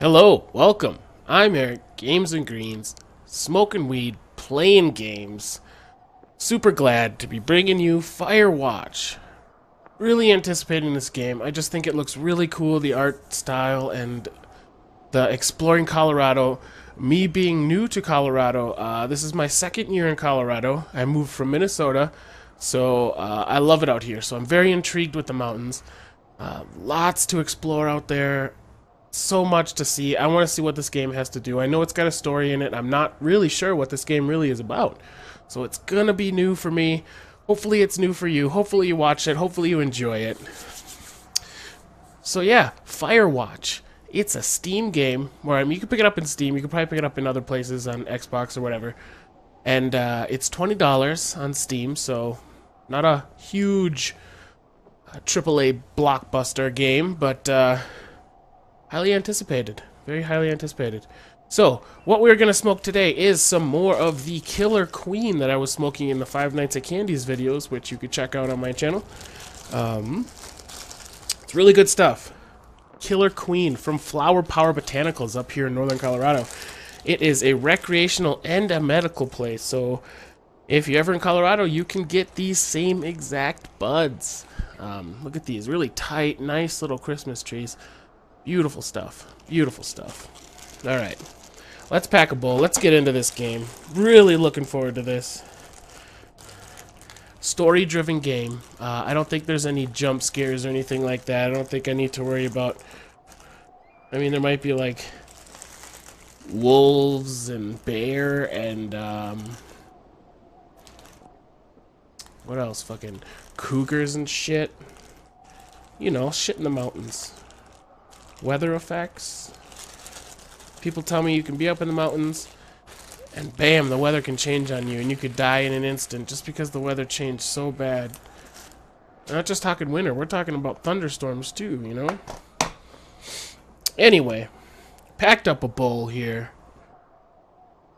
Hello, welcome. I'm Eric, Games&Greenz, smoking weed, playing games. Super glad to be bringing you FIREWATCH. Really anticipating this game. I just think it looks really cool, the art style and the exploring Colorado. Me being new to Colorado, this is my second year in Colorado. I moved from Minnesota, so I love it out here. So I'm very intrigued with the mountains. Lots to explore out there. So much to see. I want to see what this game has to do. I know it's got a story in it. I'm not really sure what this game really is about. So it's gonna be new for me. Hopefully it's new for you. Hopefully you watch it. Hopefully you enjoy it. So yeah, FIREWATCH. It's a Steam game where you can pick it up in Steam. You can probably pick it up in other places on Xbox or whatever. And it's $20 on Steam, so not a huge AAA blockbuster game, but highly anticipated. Very highly anticipated. So, what we're going to smoke today is some more of the Killer Queen that I was smoking in the Five Nights at Candy's videos, which you could check out on my channel. It's really good stuff. Killer Queen from Flower Power Botanicals up here in northern Colorado. It is a recreational and a medical place, so if you're ever in Colorado, you can get these same exact buds. Look at these, really tight, nice little Christmas trees. Beautiful stuff. Beautiful stuff. Alright. Let's pack a bowl. Let's get into this game. Really looking forward to this. Story-driven game. I don't think there's any jump scares or anything like that. I don't think I need to worry about... I mean, there might be, like, wolves and bear and, what else? Fucking cougars and shit. You know, shit in the mountains. Weather effects. People tell me you can be up in the mountains and bam, the weather can change on you and you could die in an instant just because the weather changed so bad. We're not just talking winter, we're talking about thunderstorms too, you know? Anyway, packed up a bowl here.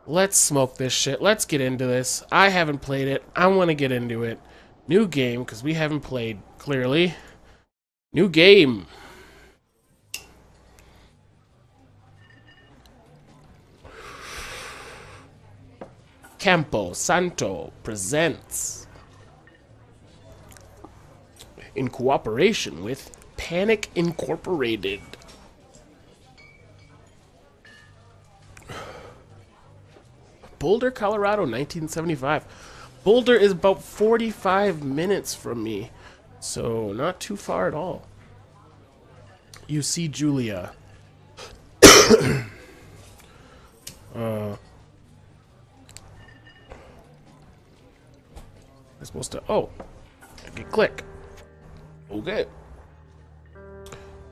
Let's smoke this shit. Let's get into this. I haven't played it. I want to get into it. New game, because we haven't played, clearly. New game. Campo Santo presents, in cooperation with Panic Incorporated. Boulder, Colorado, 1975. Boulder is about 45 minutes from me, so not too far at all. You see Julia. I'm supposed to... Oh. Okay, click. Okay.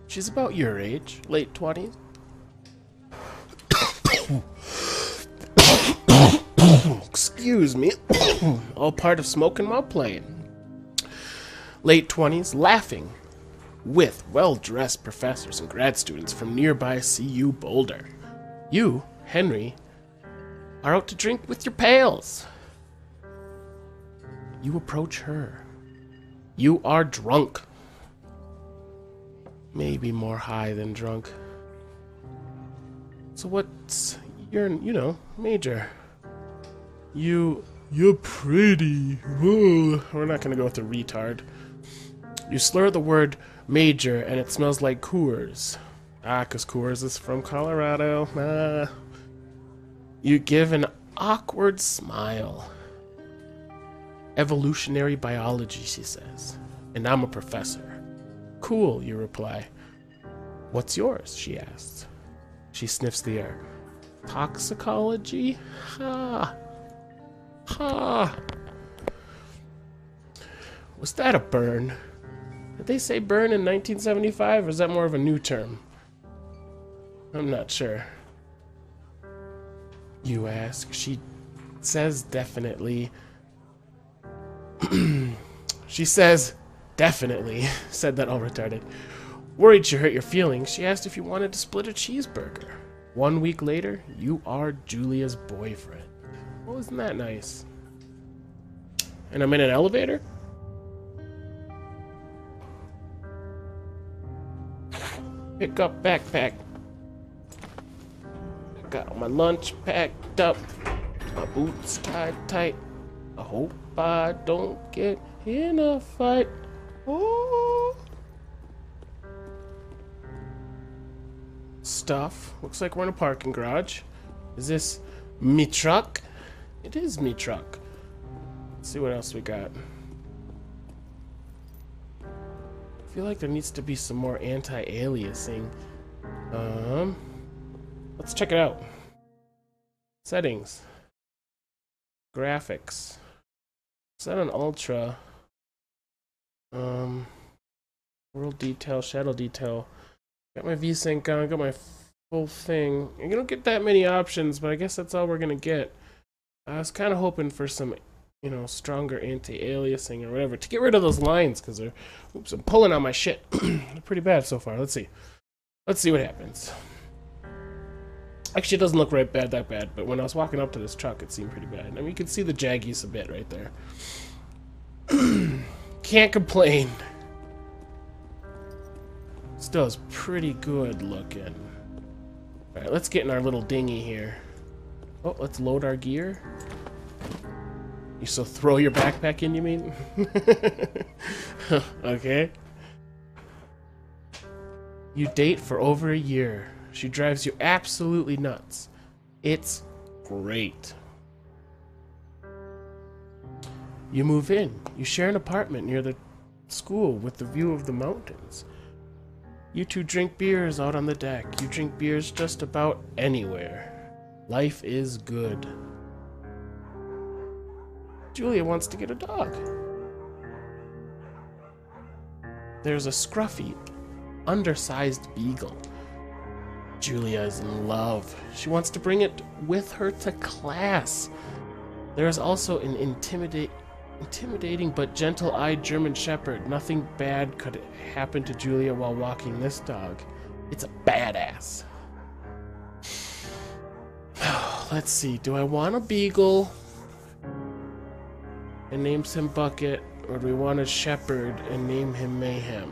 She's about your age. Late 20s. Excuse me. All part of smoking while playing. Late 20s. Laughing. With well-dressed professors and grad students from nearby CU Boulder. You, Henry, are out to drink with your pals. You approach her. You are drunk. Maybe more high than drunk. So what's your, major? You're pretty. Whoa. We're not gonna go with the retard. You slur the word major and it smells like Coors. Ah, 'cause Coors is from Colorado. Ah. You give an awkward smile. Evolutionary biology, she says. And I'm a professor. Cool, you reply. What's yours? She asks. She sniffs the air. Toxicology? Ha. Ha. Was that a burn? Did they say burn in 1975, or is that more of a new term? I'm not sure. You ask. She says definitely. She says, definitely, said that all retarded. Worried she hurt your feelings, she asked if you wanted to split a cheeseburger. 1 week later, you are Julia's boyfriend. Oh, isn't that nice? And I'm in an elevator? Pick up backpack. got my lunch packed up, my boots tied tight. I hope I don't get in a fight. Oh. Stuff. Looks like we're in a parking garage. Is this me truck? It is me truck. Let's see what else we got. I feel like there needs to be some more anti-aliasing. Let's check it out. Settings. Graphics. Set on ultra. World detail, shadow detail. Got my VSync on, got my full thing. You don't get that many options, but I guess that's all we're gonna get. I was kind of hoping for some, you know, stronger anti-aliasing or whatever to get rid of those lines, because they're, oops, I'm pulling on my shit. They're pretty bad so far. Let's see. Let's see what happens. Actually, it doesn't look that bad, but when I was walking up to this truck, it seemed pretty bad. I mean, you can see the jaggies a bit right there. Can't complain. Still is pretty good looking. Alright, let's get in our little dinghy here. Oh, let's load our gear. You so throw your backpack in, you mean? Okay. You date for over a year. She drives you absolutely nuts. It's great. You move in. You share an apartment near the school with the view of the mountains. You two drink beers out on the deck. You drink beers just about anywhere. Life is good. Julia wants to get a dog. There's a scruffy, undersized beagle. Julia is in love. She wants to bring it with her to class. There is also an intimidating but gentle-eyed German Shepherd. Nothing bad could happen to Julia while walking this dog. It's a badass. Let's see. Do I want a beagle and name him Bucket, or do we want a shepherd and name him Mayhem?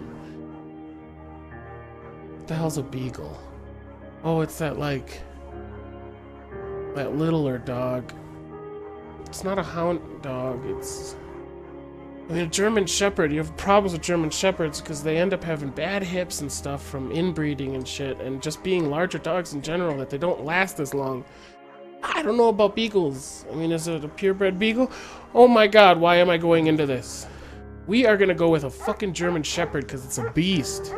What the hell's a beagle? Oh, it's that, like, that littler dog. It's not a hound dog, it's... I mean, a German Shepherd, you have problems with German Shepherds because they end up having bad hips and stuff from inbreeding and shit, and just being larger dogs in general, that they don't last as long. I don't know about beagles. I mean, is it a purebred beagle? Oh my god, why am I going into this? We are gonna go with a fucking German Shepherd because it's a beast.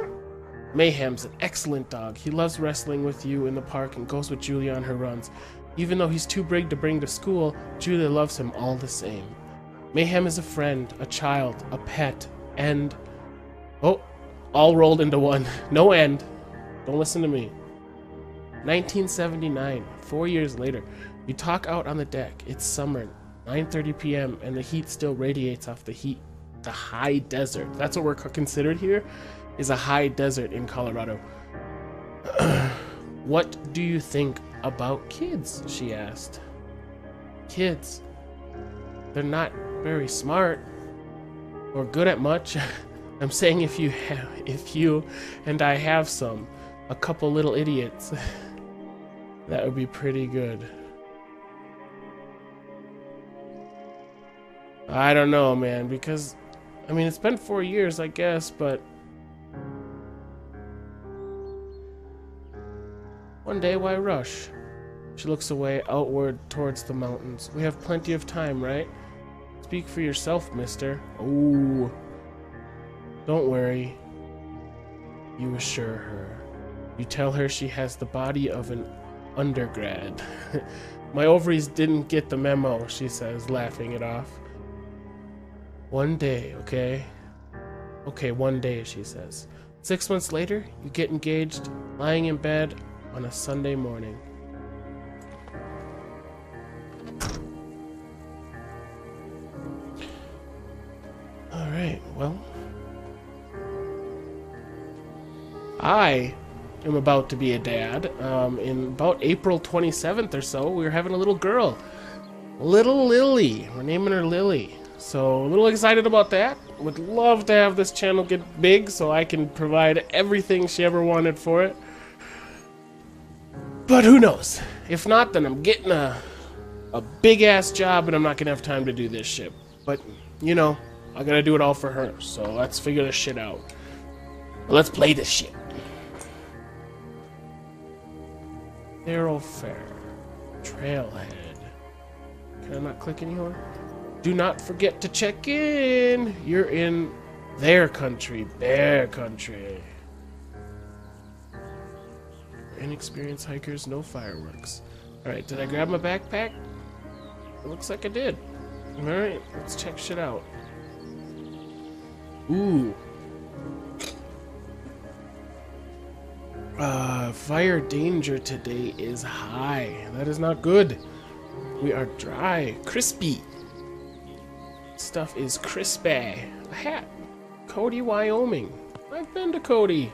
Mayhem's an excellent dog. He loves wrestling with you in the park and goes with Julia on her runs. Even though he's too big to bring to school, Julia loves him all the same. Mayhem is a friend, a child, a pet, and... Oh, all rolled into one. No end. Don't listen to me. 1979, 4 years later. You talk out on the deck. It's summer, 9:30 p.m., and the heat still radiates off the high desert. That's what we're considered here, is a high desert in Colorado. What do you think about kids? She asked. Kids. They're not very smart or good at much. I'm saying if you and I have a couple little idiots, that would be pretty good. I don't know, man, because, I mean, it's been 4 years, I guess, but one day, why rush? She looks away, outward towards the mountains. We have plenty of time, right? Speak for yourself, mister. Oh, don't worry. You assure her. You tell her she has the body of an undergrad. My ovaries didn't get the memo, she says, laughing it off. One day, okay? Okay, one day, she says. 6 months later, you get engaged, lying in bed on a Sunday morning. Alright, well, I am about to be a dad. In about April 27th or so, we were having a little girl. Little Lily. We're naming her Lily. So, a little excited about that. Would love to have this channel get big so I can provide everything she ever wanted for it. But who knows? If not, then I'm getting a big-ass job and I'm not gonna have time to do this shit. But, you know, I gotta do it all for her, so let's figure this shit out. Let's play this shit. Thoroughfare. Trailhead. Can I not click anymore? Do not forget to check in. You're in their country. Bear country. Inexperienced hikers, no fireworks. Alright, did I grab my backpack? It looks like I did. Alright, let's check shit out. Ooh. Fire danger today is high. That is not good. We are dry. Crispy. Stuff is crispy. A hat. Cody, Wyoming. I've been to Cody.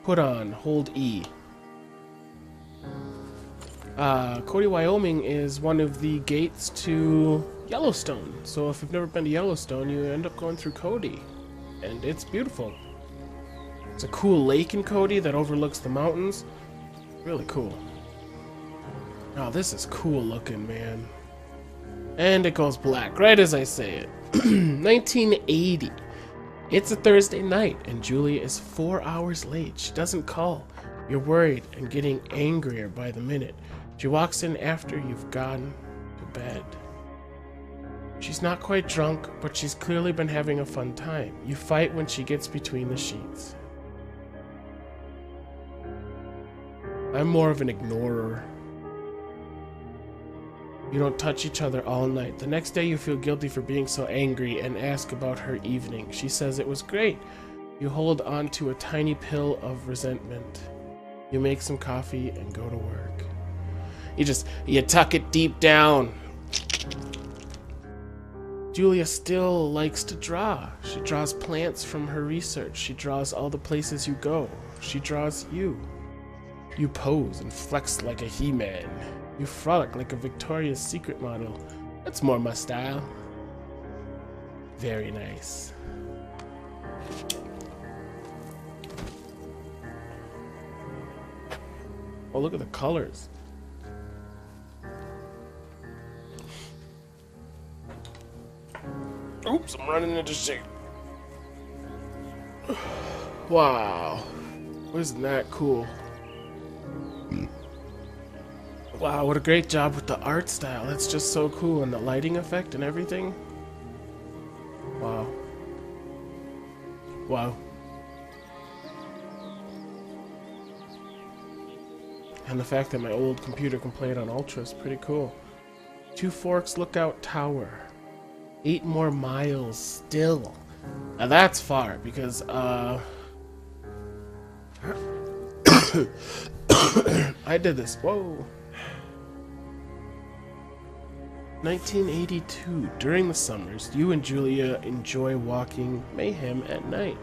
Put on. Hold E. Cody, Wyoming is one of the gates to Yellowstone. So if you've never been to Yellowstone, you end up going through Cody. And it's beautiful. It's a cool lake in Cody that overlooks the mountains. Really cool. Oh, this is cool looking, man. And it goes black, right as I say it. 1980. It's a Thursday night, and Julia is 4 hours late. She doesn't call. You're worried and getting angrier by the minute. She walks in after you've gone to bed. She's not quite drunk, but she's clearly been having a fun time. You fight when she gets between the sheets. I'm more of an ignorer. You don't touch each other all night. The next day you feel guilty for being so angry and ask about her evening. She says it was great. You hold on to a tiny pill of resentment. You make some coffee and go to work. You tuck it deep down. Julia still likes to draw. She draws plants from her research. She draws all the places you go. She draws you. You pose and flex like a He-Man. You frolic like a Victoria's Secret model. That's more my style. Very nice. Oh, look at the colors. Oops, I'm running into shit. Wow. Isn't that cool? Wow, what a great job with the art style. That's just so cool. And the lighting effect and everything. Wow. Wow. And the fact that my old computer can play it on Ultra is pretty cool. Two Forks Lookout Tower. 8 more miles still. Now that's far because, I did this. Whoa. 1982. During the summers, you and Julia enjoy walking Mayhem at night.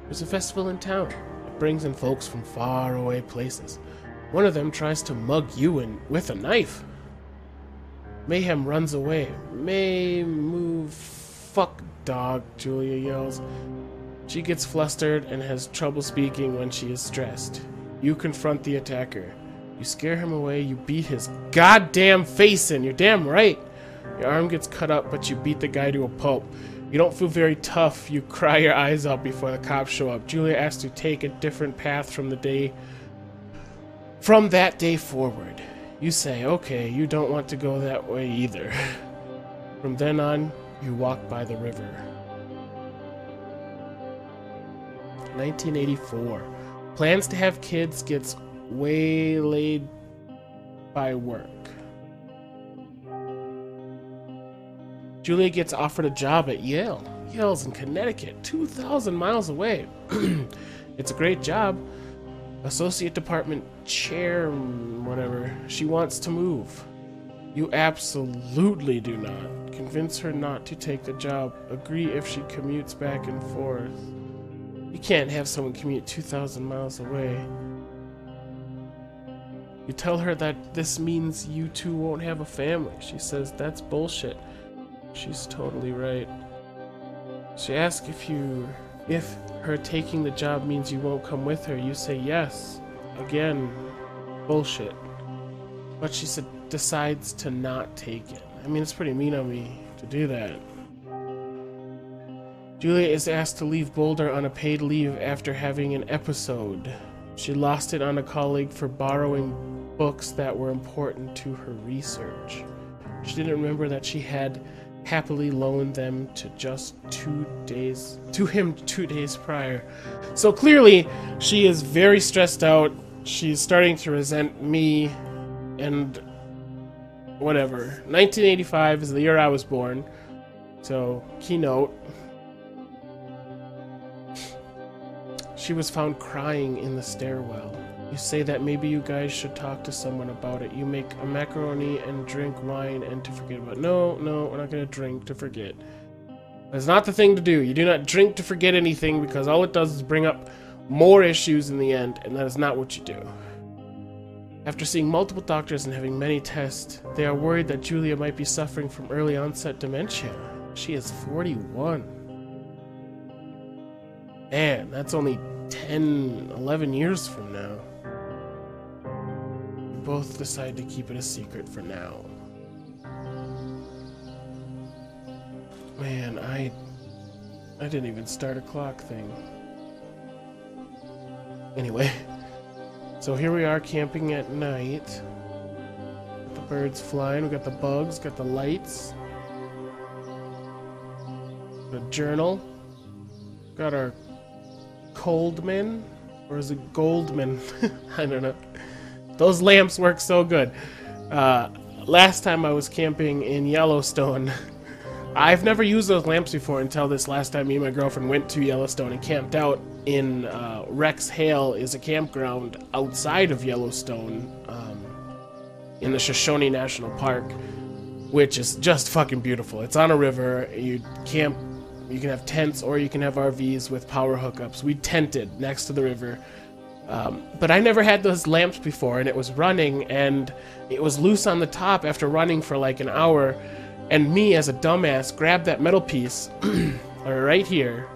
There's a festival in town. It brings in folks from far away places. One of them tries to mug you with a knife. Mayhem runs away. May move. Fuck dog, Julia yells. She gets flustered and has trouble speaking when she is stressed. You confront the attacker. You scare him away. You beat his goddamn face in. You're damn right. Your arm gets cut up, but you beat the guy to a pulp. You don't feel very tough. You cry your eyes out before the cops show up. Julia asks to take a different path from that day forward. You say, okay, you don't want to go that way either. From then on, you walk by the river. 1984. Plans to have kids gets waylaid by work. Julia gets offered a job at Yale. Yale's in Connecticut, 2,000 miles away. It's a great job. Associate department chair, whatever. She wants to move. You absolutely do not. Convince her not to take the job. Agree if she commutes back and forth. You can't have someone commute 2,000 miles away. You tell her that this means you two won't have a family. She says that's bullshit. She's totally right. She asks if you If her taking the job means you won't come with her, you say yes. Again, bullshit. But she decides to not take it. I mean, it's pretty mean of me to do that. Julia is asked to leave Boulder on a paid leave after having an episode. She lost it on a colleague for borrowing books that were important to her research. She didn't remember that she had happily loaned them to him 2 days prior. So clearly, she is very stressed out. She's starting to resent me and whatever. 1985 is the year I was born. So, keynote. She was found crying in the stairwell. You say that maybe you guys should talk to someone about it. You make a macaroni and drink wine and to forget about it. No, we're not going to drink to forget. That's not the thing to do. You do not drink to forget anything because all it does is bring up more issues in the end, and that is not what you do. After seeing multiple doctors and having many tests, they are worried that Julia might be suffering from early onset dementia. She is 41. Man, that's only 10, 11 years from now. We both decide to keep it a secret for now. Man, I didn't even start a clock thing. Anyway, so here we are camping at night. Got the birds flying, we got the bugs, got the lights. The journal. Got our Coldman, or is it Goldman? I don't know. Those lamps work so good. Last time I was camping in Yellowstone, I've never used those lamps before until this last time me and my girlfriend went to Yellowstone and camped out in Rex Hale is a campground outside of Yellowstone in the Shoshone National Park, which is just fucking beautiful. It's on a river. You camp. You can have tents or you can have RVs with power hookups. We tented next to the river. But I never had those lamps before, and it was running, and it was loose on the top after running for like an hour. And me, as a dumbass, grabbed that metal piece right here.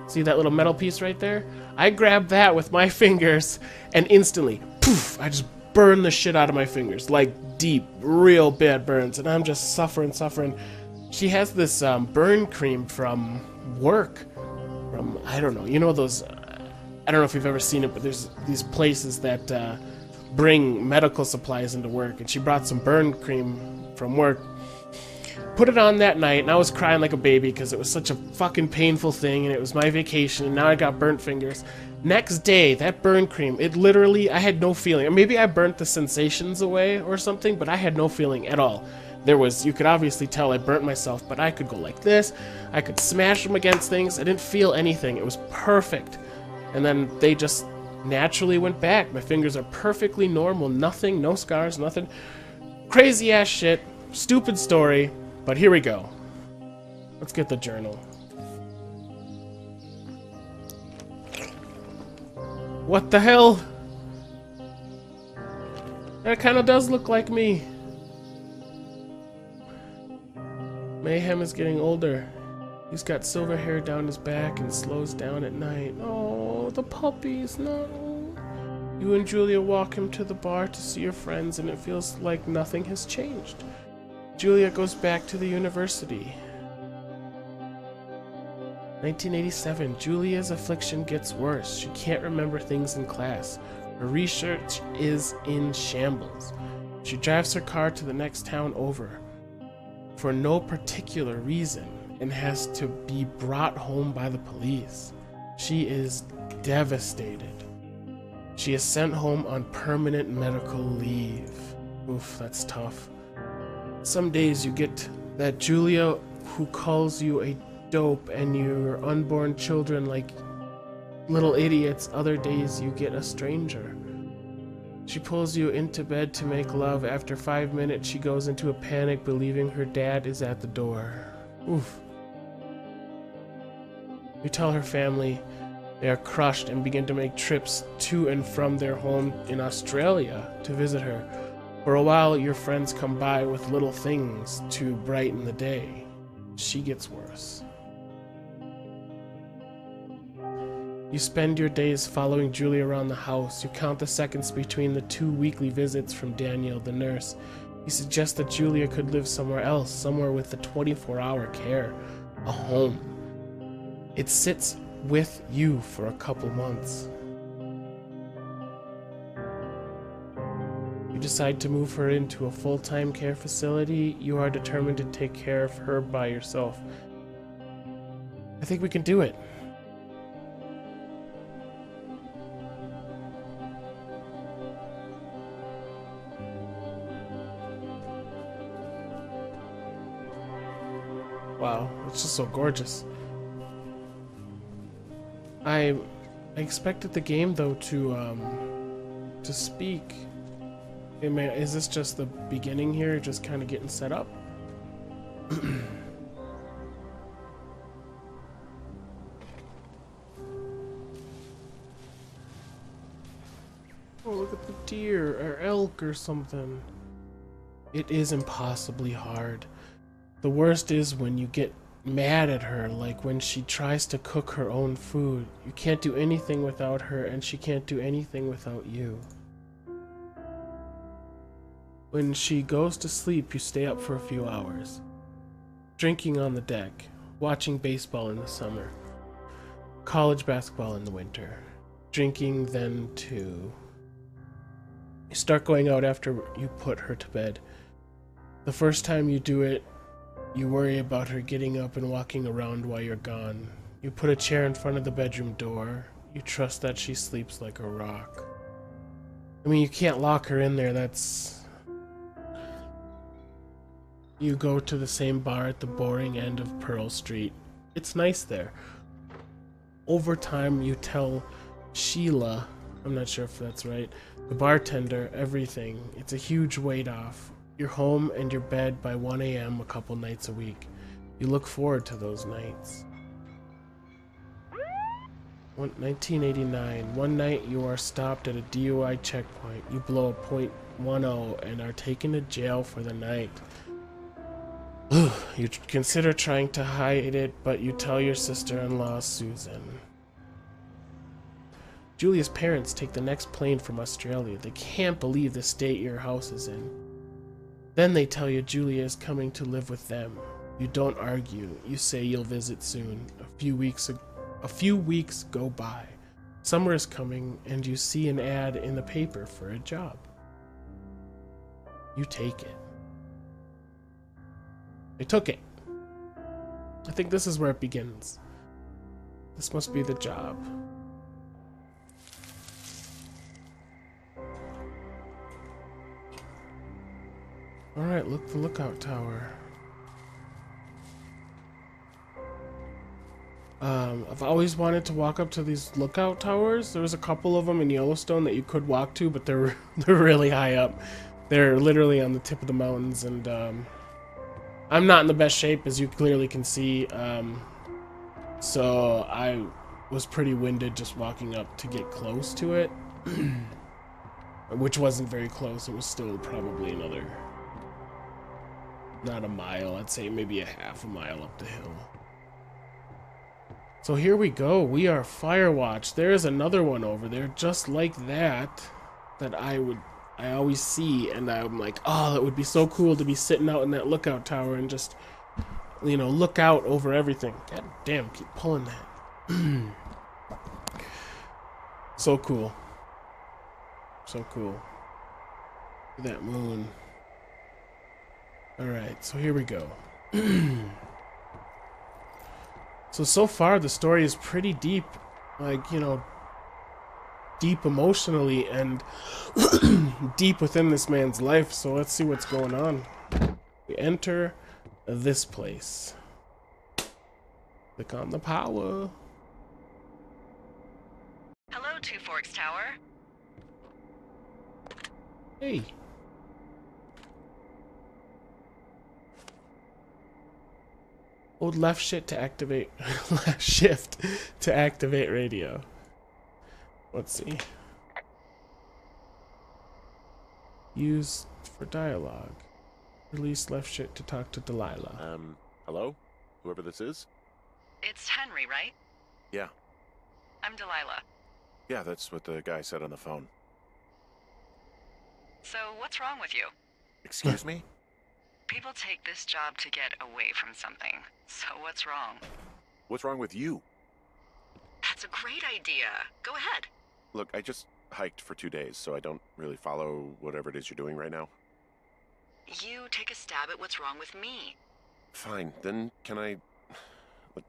See that little metal piece right there? I grabbed that with my fingers, and instantly, poof, I just burned the shit out of my fingers. Like deep, real bad burns, and I'm just suffering. She has this burn cream from work. From, I don't know, you know those, I don't know if you've ever seen it, but there's these places that bring medical supplies into work, and she brought some burn cream from work. Put it on that night, and I was crying like a baby because it was such a fucking painful thing, and it was my vacation, and now I got burnt fingers. Next day, that burn cream, it literally, I had no feeling. Or maybe I burnt the sensations away or something, but I had no feeling at all. There was, you could obviously tell I burnt myself, but I could go like this. I could smash them against things. I didn't feel anything. It was perfect. And then they just naturally went back. My fingers are perfectly normal. Nothing, no scars, nothing. Crazy ass shit. Stupid story. But here we go. Let's get the journal. What the hell? That kind of does look like me. Mayhem is getting older. He's got silver hair down his back and slows down at night. Oh, the puppies, no. You and Julia walk him to the bar to see your friends, and it feels like nothing has changed. Julia goes back to the university. 1987. Julia's affliction gets worse. She can't remember things in class. Her research is in shambles. She drives her car to the next town over for no particular reason and has to be brought home by the police. She is devastated. She is sent home on permanent medical leave. Oof, that's tough. Some days you get that Julia who calls you a dope and your unborn children like little idiots. Other days you get a stranger. She pulls you into bed to make love. After 5 minutes, she goes into a panic, believing her dad is at the door. Oof. You tell her family. They are crushed and begin to make trips to and from their home in Australia to visit her. For a while, your friends come by with little things to brighten the day. She gets worse. You spend your days following Julia around the house. You count the seconds between the 2 weekly visits from Daniel, the nurse. You suggest that Julia could live somewhere else, somewhere with the 24-hour care, a home. It sits with you for a couple months. You decide to move her into a full-time care facility. You are determined to take care of her by yourself. I think we can do it. Wow, it's just so gorgeous. I expected the game though to speak. Is this just the beginning here, just kind of getting set up? Oh, look at the deer or elk or something. It is impossibly hard. The worst is when you get mad at her, like when she tries to cook her own food. You can't do anything without her, and she can't do anything without you. When she goes to sleep, you stay up for a few hours. Drinking on the deck, watching baseball in the summer, college basketball in the winter. Drinking then too. You start going out after you put her to bed. The first time you do it, you worry about her getting up and walking around while you're gone. You put a chair in front of the bedroom door. You trust that she sleeps like a rock. I mean, you can't lock her in there, that's... You go to the same bar at the boring end of Pearl Street. It's nice there. Over time, you tell Sheila, I'm not sure if that's right, the bartender, everything. It's a huge weight off. You're home and you're bed by 1 a.m. a couple nights a week. You look forward to those nights. 1989. One night you are stopped at a DUI checkpoint. You blow a .1-A and are taken to jail for the night. You consider trying to hide it, but you tell your sister-in-law, Susan. Julia's parents take the next plane from Australia. They can't believe the state your house is in. Then they tell you Julia is coming to live with them. You don't argue. You say you'll visit soon. A few weeks go by. Summer is coming, and you see an ad in the paper for a job. You take it. They took it. I think this is where it begins. This must be the job. Alright, look, the lookout tower. I've always wanted to walk up to these lookout towers. There was a couple of them in Yellowstone that you could walk to, but they're really high up. They're literally on the tip of the mountains, and I'm not in the best shape, as you clearly can see. So I was pretty winded just walking up to get close to it, which wasn't very close. It was still probably another, not a mile, I'd say maybe a half a mile up the hill. So here we go. We are Firewatch. There is another one over there just like that I always see, and I'm like, oh, that would be so cool to be sitting out in that lookout tower and just, you know, look out over everything. God damn, keep pulling that. So cool. So cool. That moon. Alright, so here we go. So far the story is pretty deep. Like, you know, deep emotionally and deep within this man's life. So let's see what's going on. We enter this place. Click on the power. Hello, Two Forks Tower. Hey. Hold left shift to activate left shift to activate radio. Let's see. Use for dialogue. Release left shift to talk to Delilah. Hello? Whoever this is? It's Henry, right? Yeah. I'm Delilah. Yeah, that's what the guy said on the phone. So, what's wrong with you? Excuse me? People take this job to get away from something. So, what's wrong? What's wrong with you? That's a great idea. Go ahead. Look, I just hiked for 2 days, so I don't really follow whatever it is you're doing right now. You take a stab at what's wrong with me. Fine, then can I,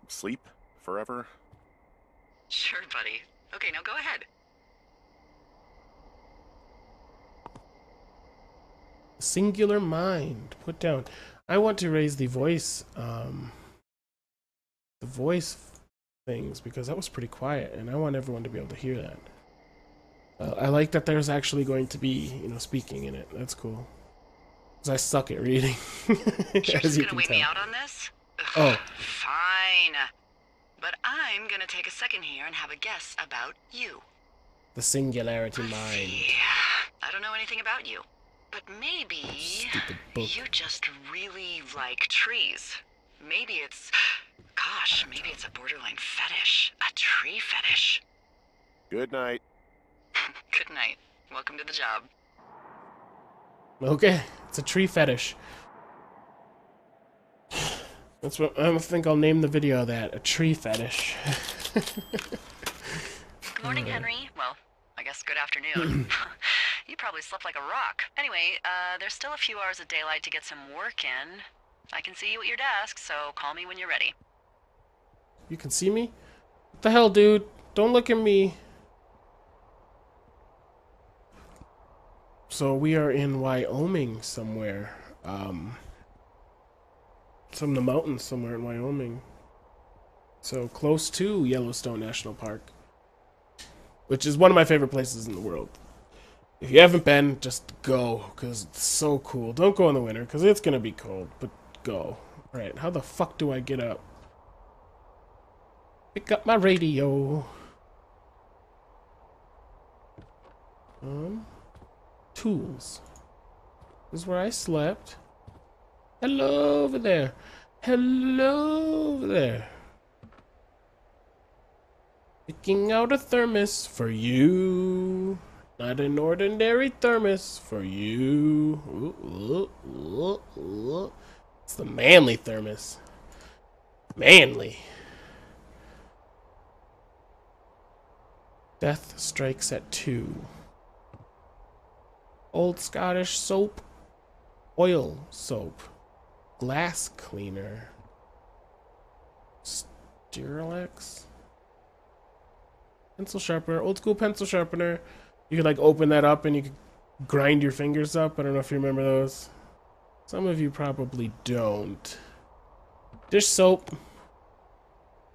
sleep forever? Sure, buddy. Okay, now go ahead. Singular mind. Put down. I want to raise the voice things because that was pretty quiet, and I want everyone to be able to hear that. I like that there's actually going to be, speaking in it. That's cool. Because I suck at reading. You're just gonna wait me out on this? Oh. Fine. But I'm gonna take a second here and have a guess about you. The singularity Let's mind. see. I don't know anything about you. But maybe Stupid book. you just really like trees. Maybe it's a borderline fetish. A tree fetish. Good night. Good night. Welcome to the job. Okay, it's a tree fetish. That's what I think I'll name the video that. A tree fetish. Good morning, Henry. Well, I guess good afternoon. You probably slept like a rock. Anyway, there's still a few hours of daylight to get some work in. I can see you at your desk, so call me when you're ready. You can see me? What the hell, dude? Don't look at me. So we are in Wyoming somewhere. Some of the mountains somewhere in Wyoming. So close to Yellowstone National Park. Which is one of my favorite places in the world. If you haven't been, just go, because it's so cool. Don't go in the winter, because it's going to be cold, but go. Alright, how the fuck do I get up? Pick up my radio. Tools. This is where I slept. Hello over there. Hello over there. Picking out a thermos for you. Not an ordinary thermos for you. It's the manly thermos. Manly. Death strikes at 2. Old Scottish soap. Oil soap. Glass cleaner. Sterilex. Pencil sharpener. Old school pencil sharpener. You could like open that up and you could grind your fingers up. I don't know if you remember those. Some of you probably don't. Dish soap.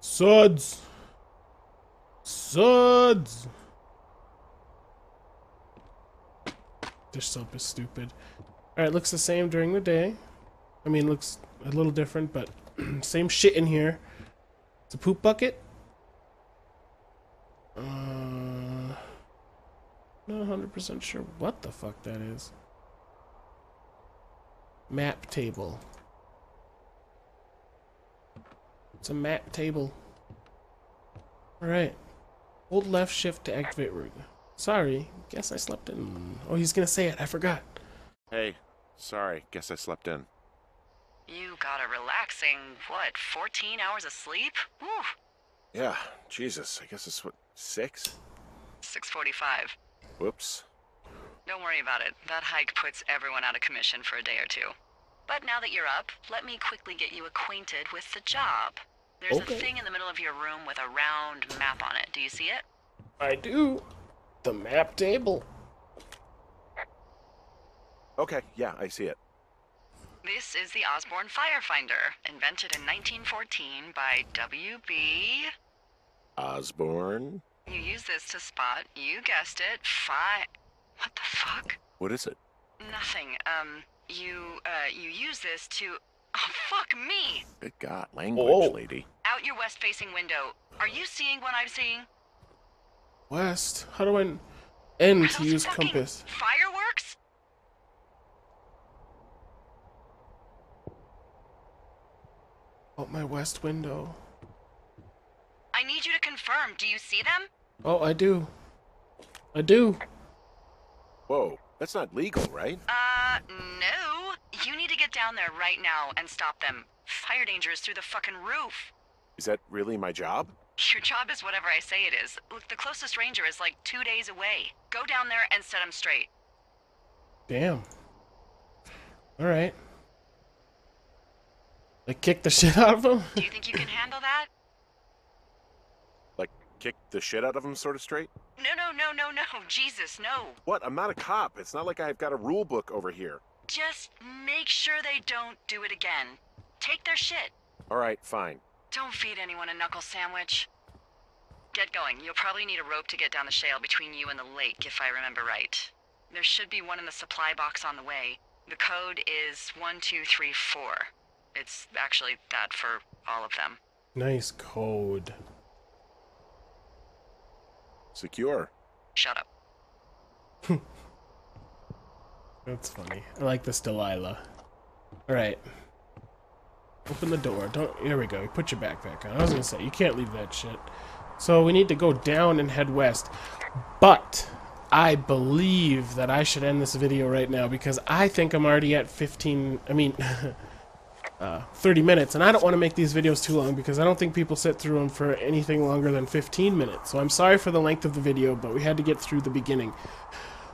Suds. Suds. Dish soap is stupid. Alright, looks the same during the day. I mean, looks a little different, but same shit in here. It's a poop bucket. Not 100% sure what the fuck that is. Map table. It's a map table. Alright. Hold left shift to activate route. Sorry, guess I slept in. Oh, he's gonna say it. I forgot. Hey, sorry, guess I slept in. You got a relaxing, 14 hours of sleep? Woo! Yeah, Jesus, I guess it's 6? 6:45. Whoops. Don't worry about it. That hike puts everyone out of commission for a day or two. But now that you're up, let me quickly get you acquainted with the job. There's a thing in the middle of your room with a round map on it. Do you see it? I do. The map table. Okay, yeah, I see it. This is the Osborne Firefinder, invented in 1914 by W.B. Osborne? You use this to spot, you guessed it, What the fuck? What is it? Nothing. You use this to... Oh, fuck me! Good God, language, lady. Out your west-facing window. Are you seeing what I'm seeing? West? How do I end to Those use fucking compass? Fireworks? Out my west window. I I need you to confirm. Do you see them? Oh, I do. I do. Whoa, that's not legal, right? No. You need to get down there right now and stop them. Fire danger is through the fucking roof. Is that really my job? Your job is whatever I say it is. Look, the closest ranger is like 2 days away. Go down there and set them straight. Damn. Alright. I kicked the shit out of him? Do you think you can handle that? Like, kick the shit out of him sort of straight? No. Jesus, no. What? I'm not a cop. It's not like I've got a rule book over here. Just make sure they don't do it again. Take their shit. All right, fine. Don't feed anyone a knuckle sandwich. Get going. You'll probably need a rope to get down the shale between you and the lake, if I remember right. There should be one in the supply box on the way. The code is 1234. It's actually that for all of them. Nice code. Secure. Shut up. That's funny. I like this Delilah. Alright. Open the door. Don't. Here we go. Put your backpack on. I was gonna say, you can't leave that shit. So we need to go down and head west. But I believe that I should end this video right now because I think I'm already at 30 minutes. And I don't want to make these videos too long because I don't think people sit through them for anything longer than 15 minutes. So I'm sorry for the length of the video, but we had to get through the beginning.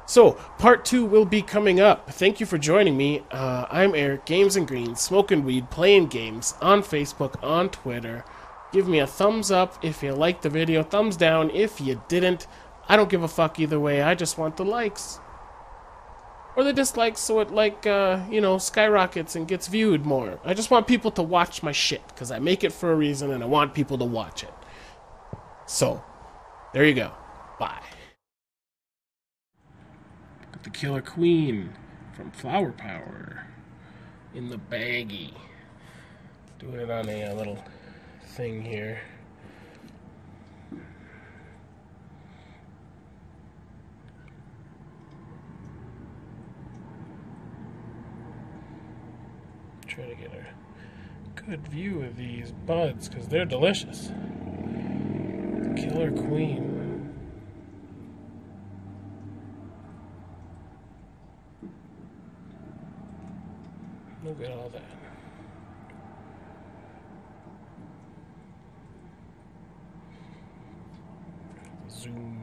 So, part 2 will be coming up. Thank you for joining me. I'm Eric, Games&Greenz, smoking weed, playing games, on Facebook, on Twitter. Give me a thumbs up if you liked the video, thumbs down if you didn't. I don't give a fuck either way, I just want the likes. Or the dislikes so it, skyrockets and gets viewed more. I just want people to watch my shit, because I make it for a reason and I want people to watch it. So, there you go. Bye. The Killer Queen from Flower Power in the baggie. Doing it on a little thing here. Try to get a good view of these buds because they're delicious. The Killer Queen. Look at all that. Zoom.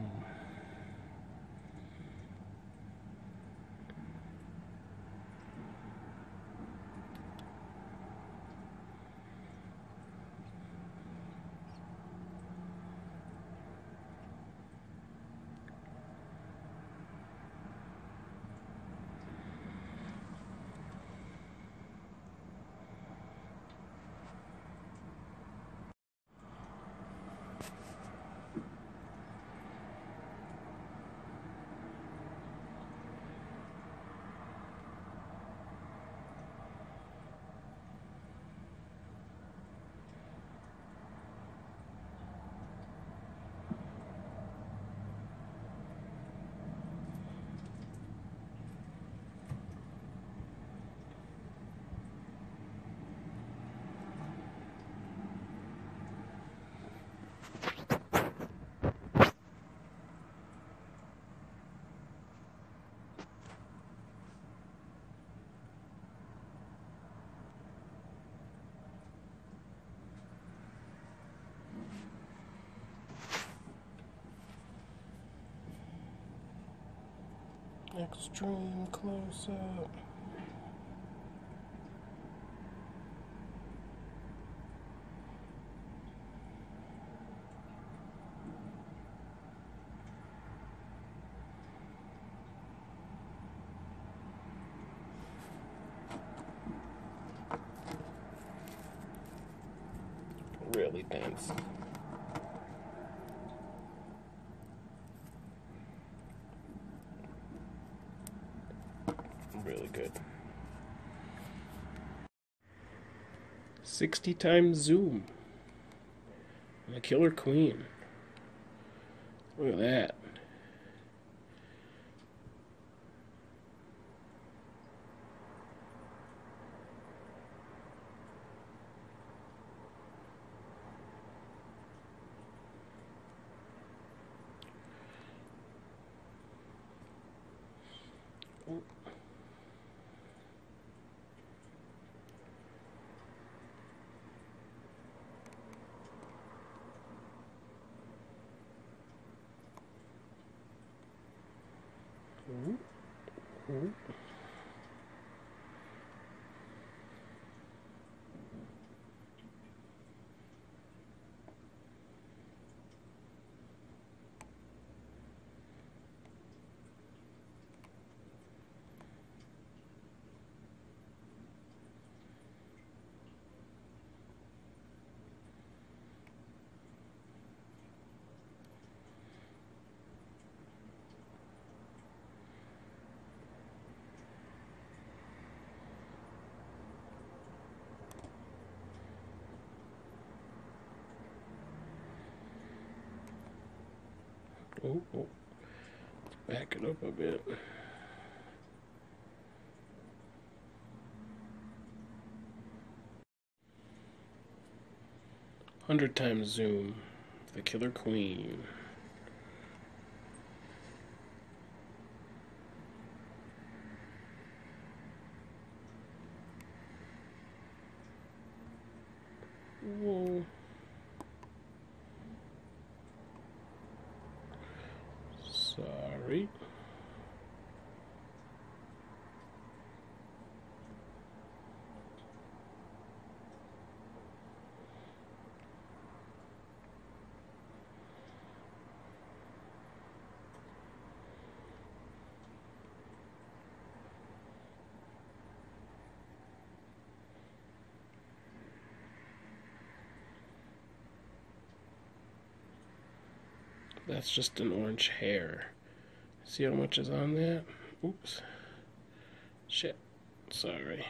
Extreme close up. Really dense. Really good. 60 times zoom. And a Killer Queen. Look at that. Ooh. Oh, oh. Back it up a bit. Hundred times zoom. The Killer Queen. Whoa. Sorry. That's just an orange hair. See how much is on that? Oops. Shit. Sorry.